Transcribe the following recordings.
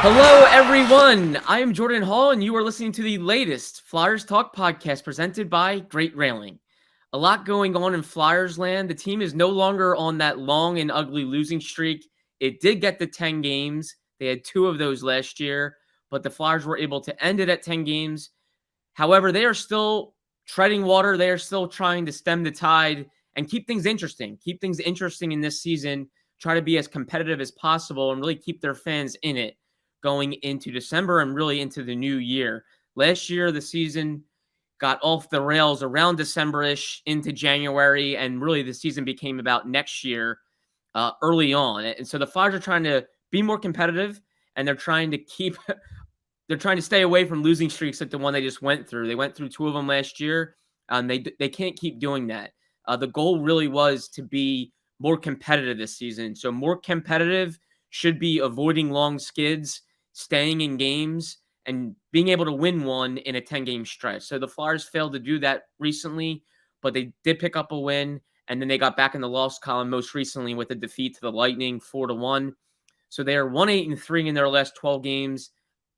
Hello, everyone. I am Jordan Hall, and you are listening to the latest Flyers Talk podcast presented by Great Railing. A lot going on in Flyers land. The team is no longer on that long and ugly losing streak. It did get to 10 games. They had 2 of those last year, but the Flyers were able to end it at 10 games. However, they are still treading water. They are still trying to stem the tide and keep things interesting. Keep things interesting in this season. Try to be as competitive as possible and really keep their fans in it going into December and really into the new year. Last year, the season got off the rails around December-ish into January, and really the season became about next year early on. And so the Flyers are trying to be more competitive, and they're trying to stay away from losing streaks like the one they just went through. They went through 2 of them last year. They can't keep doing that. The goal really was to be more competitive this season. So more competitive should be avoiding long skids, staying in games, and being able to win one in a 10-game stretch. So the Flyers failed to do that recently, but they did pick up a win, and then they got back in the loss column most recently with a defeat to the Lightning 4-1. So they are 1-8-3 in their last 12 games,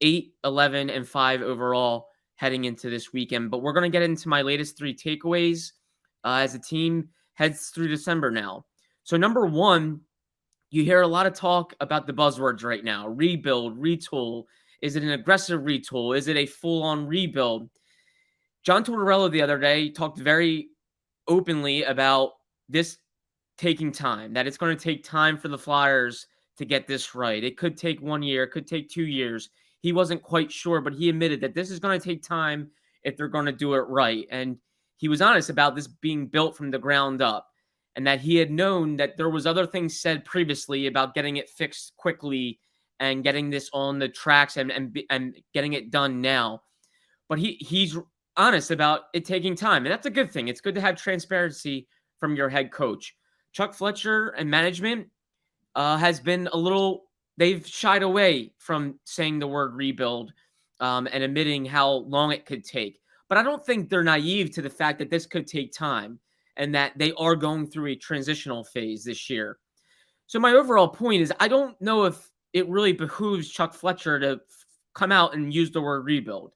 8-11-5 overall heading into this weekend. But we're going to get into my latest 3 takeaways as the team heads through December now. So number 1, you hear a lot of talk about the buzzwords right now: rebuild, retool. Is it an aggressive retool? Is it a full-on rebuild? John Tortorella the other day talked very openly about this taking time, that it's going to take time for the Flyers to get this right. It could take 1 year, it could take 2 years. He wasn't quite sure, but he admitted that this is going to take time if they're going to do it right. And he was honest about this being built from the ground up, and that he had known that there was other things said previously about getting it fixed quickly and getting this on the tracks and getting it done now. But he's honest about it taking time, and that's a good thing. It's good to have transparency from your head coach. Chuck Fletcher and management has been they've shied away from saying the word rebuild and admitting how long it could take. But I don't think they're naive to the fact that this could take time and that they are going through a transitional phase this year. So my overall point is, I don't know if it really behooves Chuck Fletcher to come out and use the word rebuild.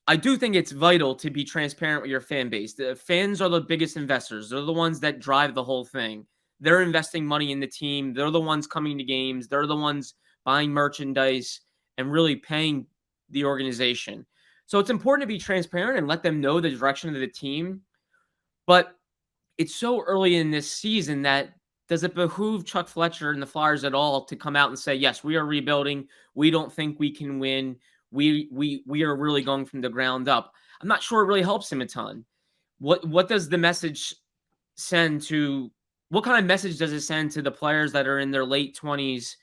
I do think it's vital to be transparent with your fan base. The fans are the biggest investors. They're the ones that drive the whole thing. They're investing money in the team. They're the ones coming to games. They're the ones buying merchandise and really paying the organization. So it's important to be transparent and let them know the direction of the team. But it's so early in this season that does it behoove Chuck Fletcher and the Flyers at all to come out and say, yes, we are rebuilding. We don't think we can win. We are really going from the ground up. I'm not sure it really helps him a ton. What does the message send to what kind of message does it send to the players that are in their late 20s,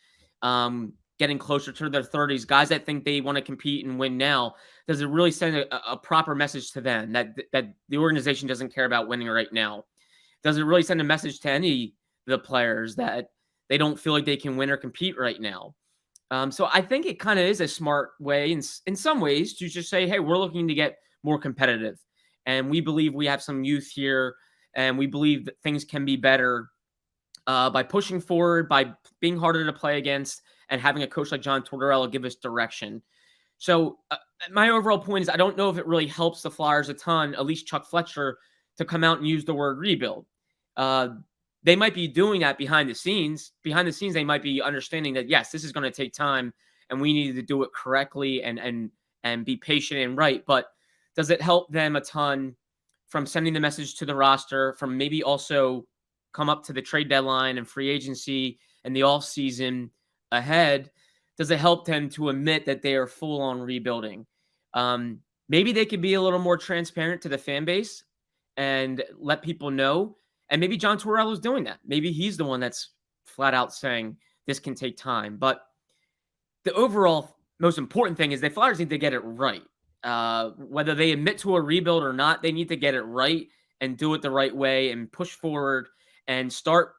getting closer to their 30s, guys that think they want to compete and win now? Does it really send a proper message to them that the organization doesn't care about winning right now? Does it really send a message to any of the players that they don't feel like they can win or compete right now? So I think it kind of is a smart way in some ways to just say, hey, we're looking to get more competitive. And we believe we have some youth here, and we believe that things can be better by pushing forward, by being harder to play against, and having a coach like John Tortorella give us direction. So my overall point is, I don't know if it really helps the Flyers a ton, at least Chuck Fletcher, to come out and use the word rebuild. They might be doing that behind the scenes. Behind the scenes, they might be understanding that, yes, this is going to take time and we need to do it correctly and be patient and right. But does it help them a ton from sending the message to the roster, from maybe also come up to the trade deadline and free agency and the offseason ahead? Does it help them to admit that they are full on rebuilding? Maybe they could be a little more transparent to the fan base and let people know. And maybe John Tortorella is doing that. Maybe he's the one that's flat out saying this can take time. But the overall most important thing is the Flyers need to get it right. Whether they admit to a rebuild or not, they need to get it right and do it the right way and push forward and start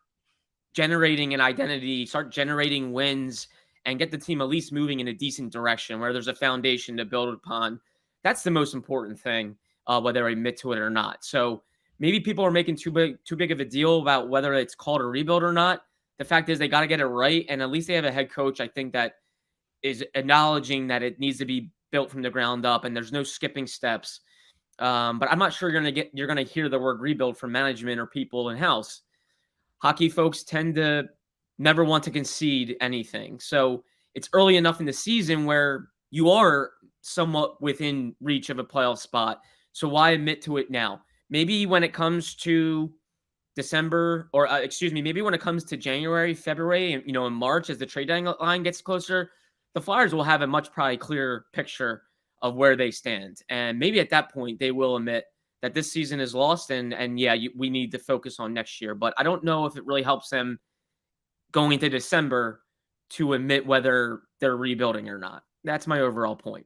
generating an identity, start generating wins, and get the team at least moving in a decent direction where there's a foundation to build upon. That's the most important thing, whether I admit to it or not. So maybe people are making too big of a deal about whether it's called a rebuild or not. The fact is they got to get it right, and at least they have a head coach, I think, that is acknowledging that it needs to be built from the ground up and there's no skipping steps. But I'm not sure you're gonna hear the word rebuild from management or people in house. Hockey folks tend to never want to concede anything. So it's early enough in the season where you are somewhat within reach of a playoff spot. So why admit to it now? Maybe when it comes to December, or excuse me, maybe when it comes to January, February, and in March, as the trade deadline gets closer, the Flyers will have a much probably clearer picture of where they stand, and maybe at that point they will admit that this season is lost, and yeah, we need to focus on next year. But I don't know if it really helps them going into December to admit whether they're rebuilding or not. That's my overall point.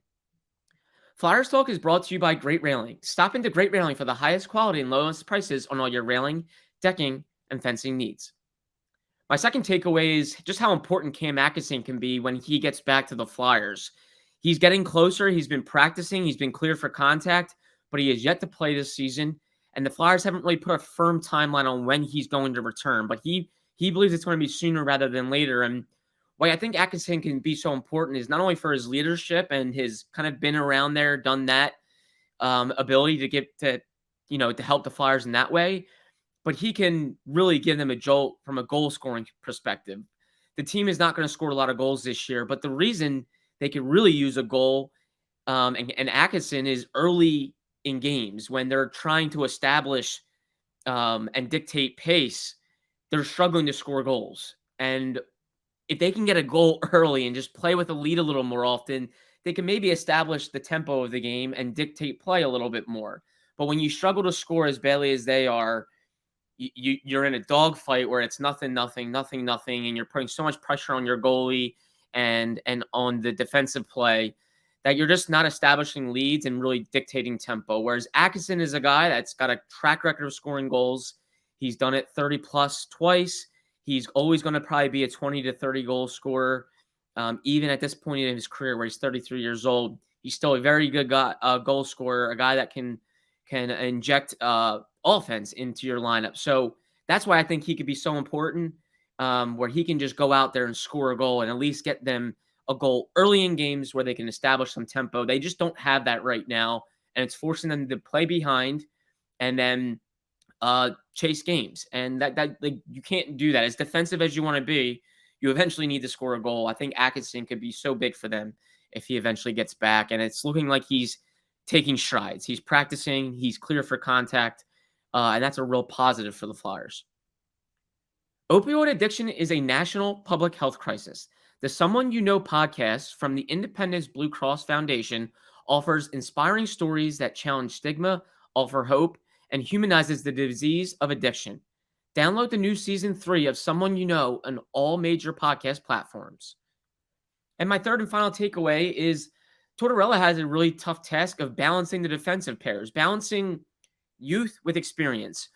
Flyers Talk is brought to you by Great Railing. Stop into Great Railing for the highest quality and lowest prices on all your railing, decking, and fencing needs. My second takeaway is just how important Cam Atkinson can be when he gets back to the Flyers. He's getting closer. He's been practicing. He's been cleared for contact, but he has yet to play this season. And the Flyers haven't really put a firm timeline on when he's going to return, but he believes it's going to be sooner rather than later. And why I think Atkinson can be so important is not only for his leadership and his kind of been around there, done that ability to get to help the Flyers in that way, but he can really give them a jolt from a goal scoring perspective. The team is not going to score a lot of goals this year, but the reason they could really use a goal and Atkinson is early in games when they're trying to establish and dictate pace. They're struggling to score goals. And if they can get a goal early and just play with a lead a little more often, they can maybe establish the tempo of the game and dictate play a little bit more. But when you struggle to score as badly as they are, you're in a dogfight where it's nothing, and you're putting so much pressure on your goalie and on the defensive play that you're just not establishing leads and really dictating tempo. Whereas Atkinson is a guy that's got a track record of scoring goals. He's done it 30 plus twice. He's always going to probably be a 20 to 30 goal scorer. Even at this point in his career where he's 33 years old, he's still a very good guy, goal scorer, a guy that can inject offense into your lineup. So that's why I think he could be so important, where he can just go out there and score a goal and at least get them a goal early in games where they can establish some tempo. They just don't have that right now, and it's forcing them to play behind and then chase games. And that like, you can't do that. As defensive as you want to be, you eventually need to score a goal. I think Atkinson could be so big for them if he eventually gets back, and it's looking like he's taking strides. He's practicing. He's clear for contact. And that's a real positive for the Flyers. Opioid addiction is a national public health crisis. The Someone You Know podcast from the Independence Blue Cross Foundation offers inspiring stories that challenge stigma, offer hope, and humanizes the disease of addiction. Download the new season 3 of Someone You Know on all major podcast platforms. And my third and final takeaway is Tortorella has a really tough task of balancing the defensive pairs, balancing youth with experience.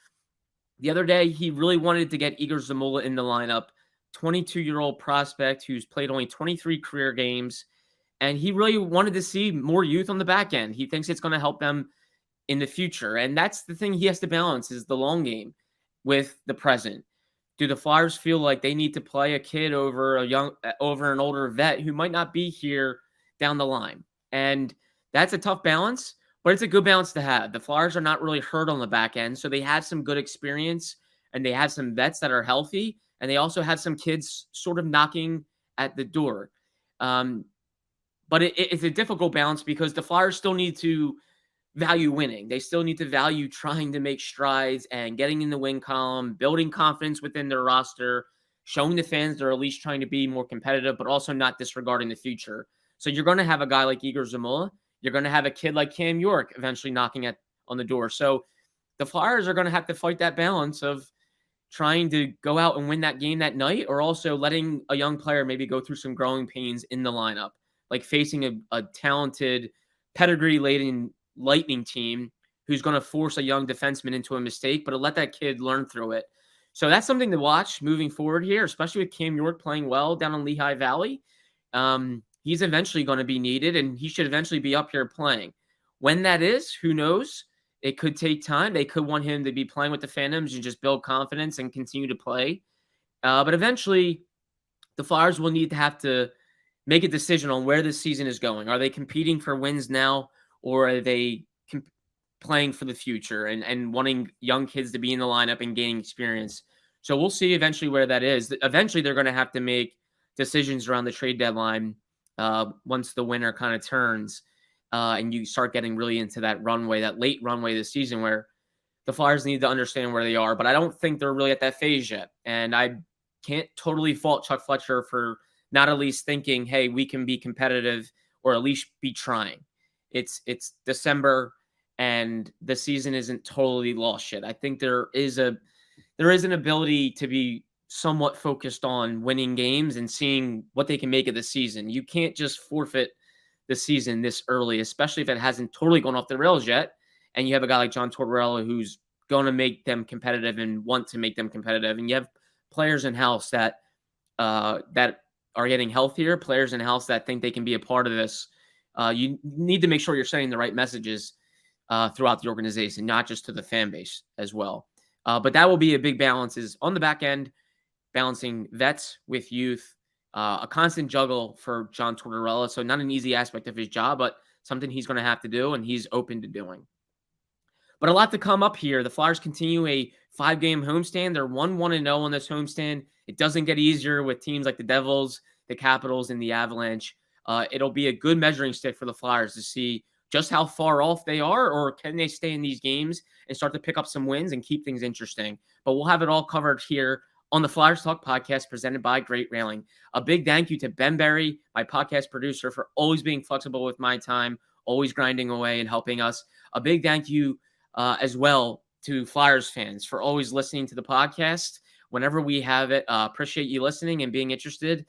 The other day, he really wanted to get Igor Zamula in the lineup, 22-year-old prospect who's played only 23 career games, and he really wanted to see more youth on the back end. He thinks it's going to help them in the future, and that's the thing he has to balance is the long game with the present. Do the Flyers feel like they need to play a kid over an older vet who might not be here down the line? And that's a tough balance, but it's a good balance to have. The Flyers are not really hurt on the back end, so they have some good experience, and they have some vets that are healthy, and they also have some kids sort of knocking at the door. But it's a difficult balance because the Flyers still need to value winning. They still need to value trying to make strides and getting in the win column, building confidence within their roster, showing the fans they're at least trying to be more competitive, but also not disregarding the future. So you're going to have a guy like Igor Zamula. You're going to have a kid like Cam York eventually knocking on the door. So the Flyers are going to have to fight that balance of trying to go out and win that game that night, or also letting a young player maybe go through some growing pains in the lineup, like facing a talented, pedigree-laden Lightning team who's going to force a young defenseman into a mistake, but let that kid learn through it. So that's something to watch moving forward here, especially with Cam York playing well down in Lehigh Valley. He's eventually going to be needed, and he should eventually be up here playing. When that is, who knows? It could take time. They could want him to be playing with the Phantoms and just build confidence and continue to play. But eventually, the Flyers will need to have to make a decision on where this season is going. Are they competing for wins now, or are they playing for the future and wanting young kids to be in the lineup and gaining experience? So we'll see eventually where that is. Eventually, they're going to have to make decisions around the trade deadline once the winter kind of turns and you start getting really into that runway, that late runway this season where the Flyers need to understand where they are. But I don't think they're really at that phase yet. And I can't totally fault Chuck Fletcher for not at least thinking, hey, we can be competitive or at least be trying. It's December and the season isn't totally lost yet. I think there is an ability to be somewhat focused on winning games and seeing what they can make of the season. You can't just forfeit the season this early, especially if it hasn't totally gone off the rails yet. And you have a guy like John Tortorella who's going to make them competitive and want to make them competitive. And you have players in house that that are getting healthier, players in house that think they can be a part of this. You need to make sure you're sending the right messages throughout the organization, not just to the fan base as well. But that will be a big balance is on the back end, balancing vets with youth, a constant juggle for John Tortorella. So not an easy aspect of his job, but something he's going to have to do and he's open to doing. But a lot to come up here. The Flyers continue a 5-game homestand. They're 1-1-0 on this homestand. It doesn't get easier with teams like the Devils, the Capitals, and the Avalanche. It'll be a good measuring stick for the Flyers to see just how far off they are, or can they stay in these games and start to pick up some wins and keep things interesting. But we'll have it all covered here on the Flyers Talk podcast presented by Great Railing. A big thank you to Ben Berry, my podcast producer, for always being flexible with my time, always grinding away and helping us. A big thank you as well to Flyers fans for always listening to the podcast whenever we have it. Appreciate you listening and being interested.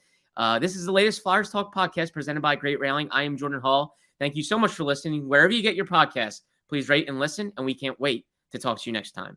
This is the latest Flyers Talk podcast presented by Great Railing. I am Jordan Hall. Thank you so much for listening. Wherever you get your podcast, please rate and listen, and we can't wait to talk to you next time.